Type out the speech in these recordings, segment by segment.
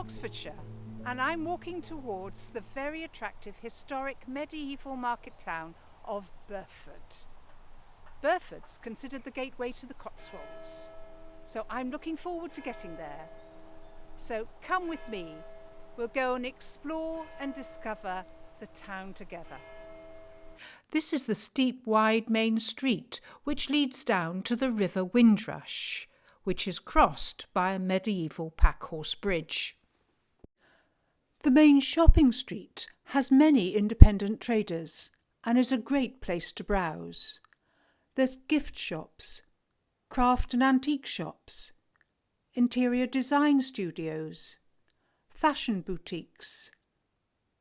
Oxfordshire, and I'm walking towards the very attractive historic medieval market town of Burford. Burford's considered the gateway to the Cotswolds, so I'm looking forward to getting there. So come with me, we'll go and explore and discover the town together. This is the steep, wide main street which leads down to the River Windrush, which is crossed by a medieval packhorse bridge. The main shopping street has many independent traders and is a great place to browse. There's gift shops, craft and antique shops, interior design studios, fashion boutiques,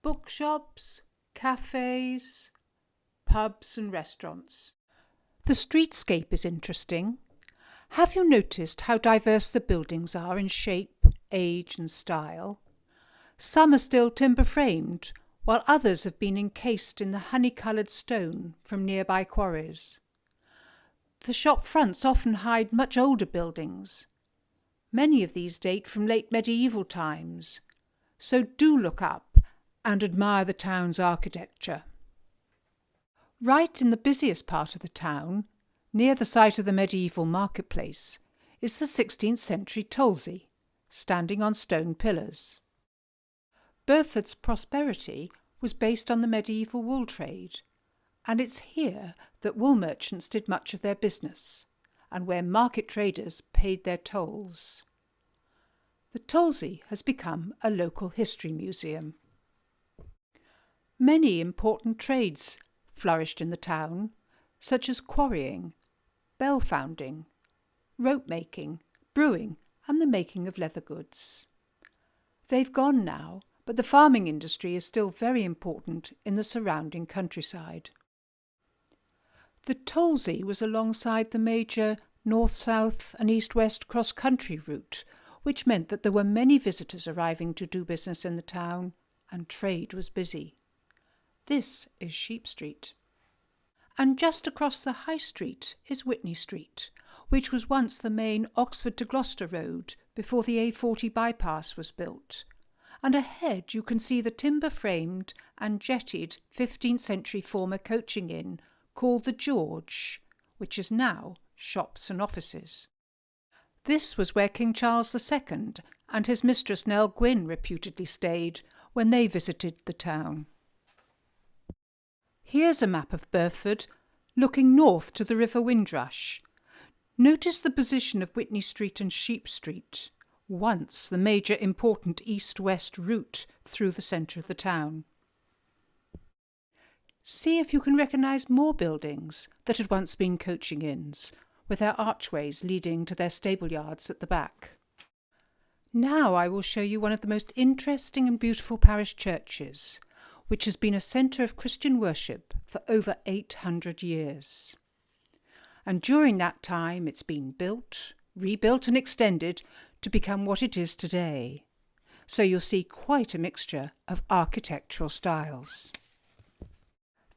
bookshops, cafés, pubs and restaurants. The streetscape is interesting. Have you noticed how diverse the buildings are in shape, age and style? Some are still timber-framed, while others have been encased in the honey-coloured stone from nearby quarries. The shop fronts often hide much older buildings. Many of these date from late medieval times, so do look up and admire the town's architecture. Right in the busiest part of the town, near the site of the medieval marketplace, is the 16th century tulsi, standing on stone pillars. Burford's prosperity was based on the medieval wool trade, and it's here that wool merchants did much of their business, and where market traders paid their tolls. The tulsi has become a local history museum. Many important trades flourished in the town, such as quarrying, bell founding, rope making, brewing, and the making of leather goods. They've gone now, but the farming industry is still very important in the surrounding countryside. The tulsi was alongside the major north-south and east-west cross-country route, which meant that there were many visitors arriving to do business in the town, and trade was busy. This is Sheep Street. And just across the High Street is Witney Street, which was once the main Oxford to Gloucester road before the A40 bypass was built. And ahead you can see the timber-framed and jettied 15th century former coaching inn called the George, which is now shops and offices. This was where King Charles II and his mistress Nell Gwyn reputedly stayed when they visited the town. Here's a map of Burford, looking north to the River Windrush. Notice the position of Witney Street and Sheep Street, once the major important east-west route through the centre of the town. See if you can recognise more buildings that had once been coaching inns, with their archways leading to their stable yards at the back. Now I will show you one of the most interesting and beautiful parish churches, which has been a centre of Christian worship for over 800 years. And during that time it's been built, rebuilt and extended to become what it is today. So you'll see quite a mixture of architectural styles.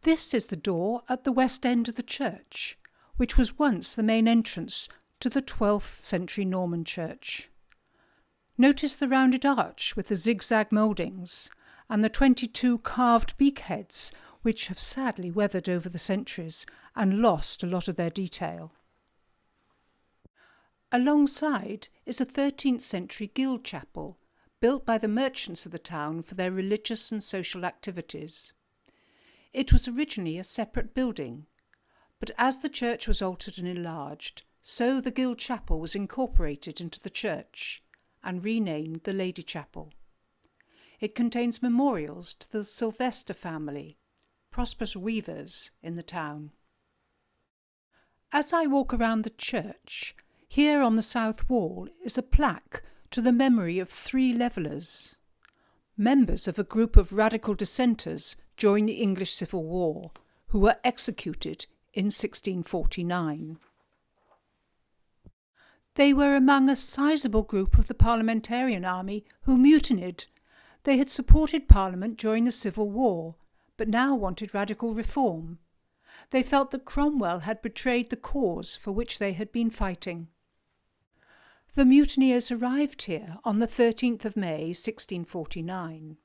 This is the door at the west end of the church, which was once the main entrance to the 12th century Norman church. Notice the rounded arch with the zigzag mouldings and the 22 carved beakheads, which have sadly weathered over the centuries and lost a lot of their detail. Alongside is a 13th century guild chapel, built by the merchants of the town for their religious and social activities. It was originally a separate building, but as the church was altered and enlarged, so the guild chapel was incorporated into the church and renamed the Lady Chapel. It contains memorials to the Sylvester family, prosperous weavers in the town. As I walk around the church, here on the south wall is a plaque to the memory of 3 levellers, members of a group of radical dissenters during the English Civil War, who were executed in 1649. They were among a sizable group of the parliamentarian army who mutinied. They had supported Parliament during the Civil War, but now wanted radical reform. They felt that Cromwell had betrayed the cause for which they had been fighting. The mutineers arrived here on the 13th of May 1649.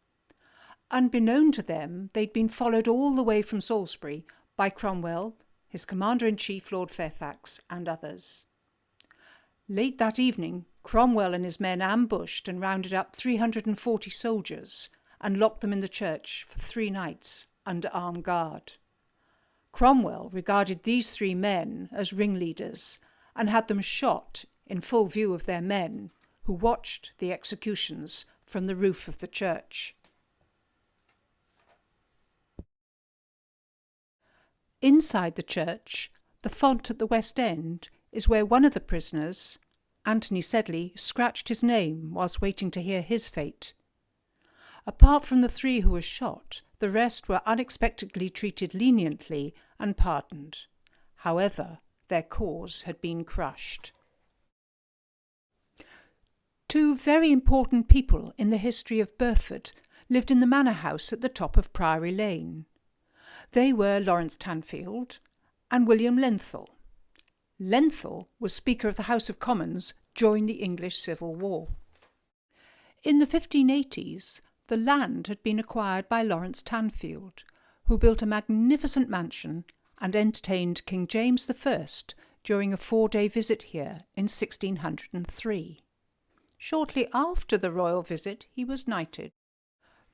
Unbeknown to them, they'd been followed all the way from Salisbury by Cromwell, his Commander-in-Chief Lord Fairfax, and others. Late that evening, Cromwell and his men ambushed and rounded up 340 soldiers and locked them in the church for 3 nights under armed guard. Cromwell regarded these 3 men as ringleaders and had them shot in full view of their men, who watched the executions from the roof of the church. Inside the church, the font at the west end is where one of the prisoners, Anthony Sedley, scratched his name whilst waiting to hear his fate. Apart from the 3 who were shot, the rest were unexpectedly treated leniently and pardoned. However, their cause had been crushed. 2 very important people in the history of Burford lived in the manor house at the top of Priory Lane. They were Lawrence Tanfield and William Lenthal. Lenthal was Speaker of the House of Commons during the English Civil War. In the 1580s, the land had been acquired by Lawrence Tanfield, who built a magnificent mansion and entertained King James I during a 4-day visit here in 1603. Shortly after the royal visit, he was knighted.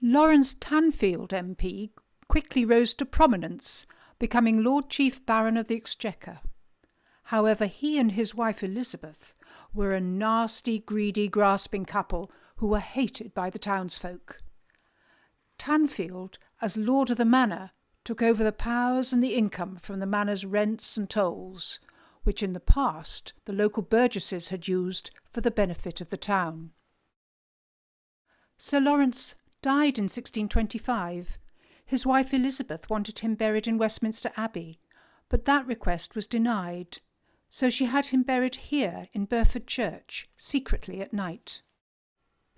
Lawrence Tanfield MP quickly rose to prominence, becoming Lord Chief Baron of the Exchequer. However, he and his wife Elizabeth were a nasty, greedy, grasping couple who were hated by the townsfolk. Tanfield, as Lord of the Manor, took over the powers and the income from the manor's rents and tolls, which in the past the local burgesses had used for the benefit of the town. Sir Lawrence died in 1625. His wife Elizabeth wanted him buried in Westminster Abbey, but that request was denied, so she had him buried here in Burford Church, secretly at night.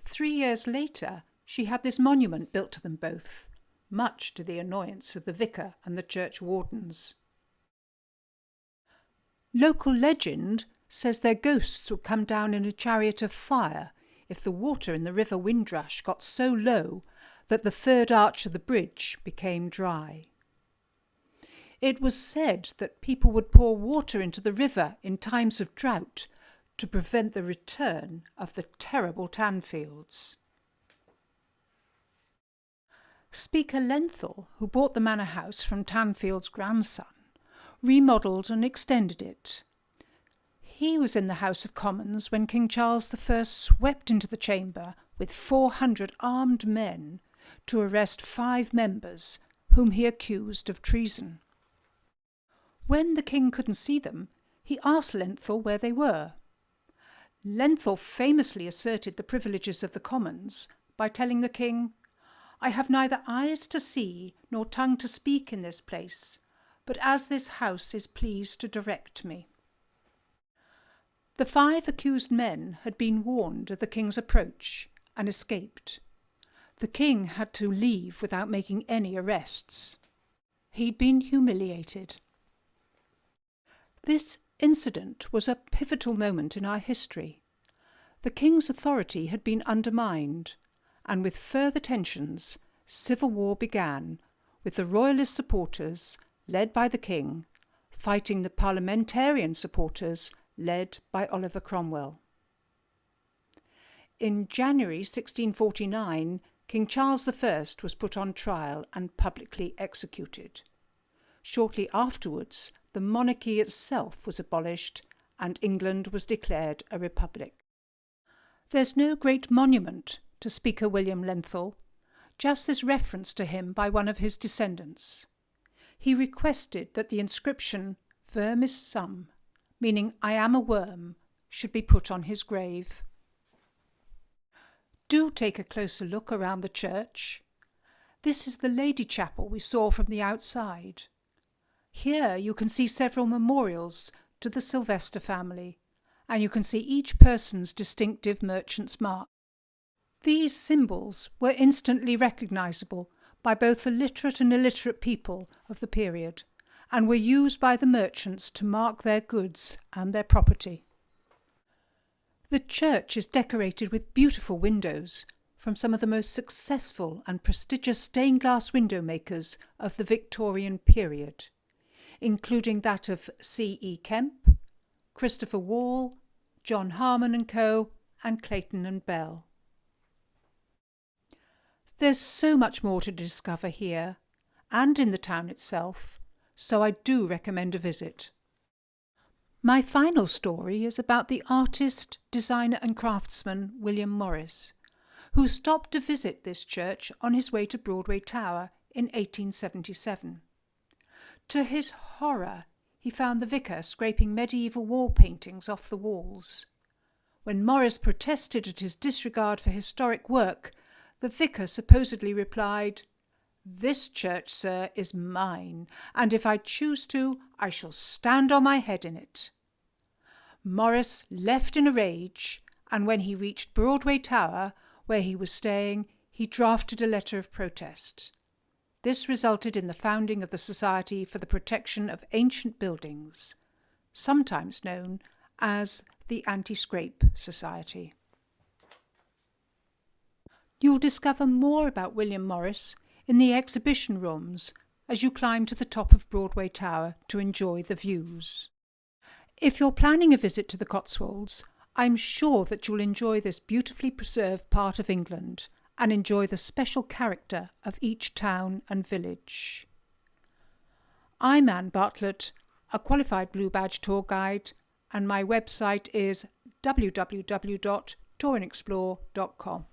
3 years later, she had this monument built to them both, much to the annoyance of the vicar and the church wardens. Local legend says their ghosts would come down in a chariot of fire if the water in the River Windrush got so low that the 3rd arch of the bridge became dry. It was said that people would pour water into the river in times of drought to prevent the return of the terrible Tanfields. Speaker Lenthal, who bought the manor house from Tanfield's grandson, remodelled and extended it. He was in the House of Commons when King Charles I swept into the chamber with 400 armed men to arrest 5 members whom he accused of treason. When the king couldn't see them, he asked Lenthal where they were. Lenthal famously asserted the privileges of the Commons by telling the king, "I have neither eyes to see nor tongue to speak in this place, but as this house is pleased to direct me." The 5 accused men had been warned of the king's approach and escaped. The king had to leave without making any arrests. He'd been humiliated. This incident was a pivotal moment in our history. The king's authority had been undermined, and with further tensions, civil war began, with the royalist supporters, led by the king, fighting the parliamentarian supporters, led by Oliver Cromwell. In January 1649, King Charles I was put on trial and publicly executed. Shortly afterwards, the monarchy itself was abolished and England was declared a republic. There's no great monument to Speaker William Lenthal, just this reference to him by one of his descendants. He requested that the inscription "Vermis sum," meaning "I am a worm," should be put on his grave. Do take a closer look around the church. This is the Lady Chapel we saw from the outside. Here you can see several memorials to the Sylvester family, and you can see each person's distinctive merchant's mark. These symbols were instantly recognisable by both the literate and illiterate people of the period, and were used by the merchants to mark their goods and their property. The church is decorated with beautiful windows from some of the most successful and prestigious stained glass window makers of the Victorian period, including that of C.E. Kemp, Christopher Wall, John Harmon and Co., and Clayton and Bell. There's so much more to discover here and in the town itself, so I do recommend a visit. My final story is about the artist, designer and craftsman William Morris, who stopped to visit this church on his way to Broadway Tower in 1877. To his horror, he found the vicar scraping medieval wall paintings off the walls. When Morris protested at his disregard for historic work, the vicar supposedly replied, "This church, sir, is mine, and if I choose to, I shall stand on my head in it." Morris left in a rage, and when he reached Broadway Tower, where he was staying, he drafted a letter of protest. This resulted in the founding of the Society for the Protection of Ancient Buildings, sometimes known as the Anti-Scrape Society. You'll discover more about William Morris in the exhibition rooms as you climb to the top of Broadway Tower to enjoy the views. If you're planning a visit to the Cotswolds, I'm sure that you'll enjoy this beautifully preserved part of England and enjoy the special character of each town and village. I'm Anne Bartlett, a qualified Blue Badge tour guide, and my website is www.touringexplore.com.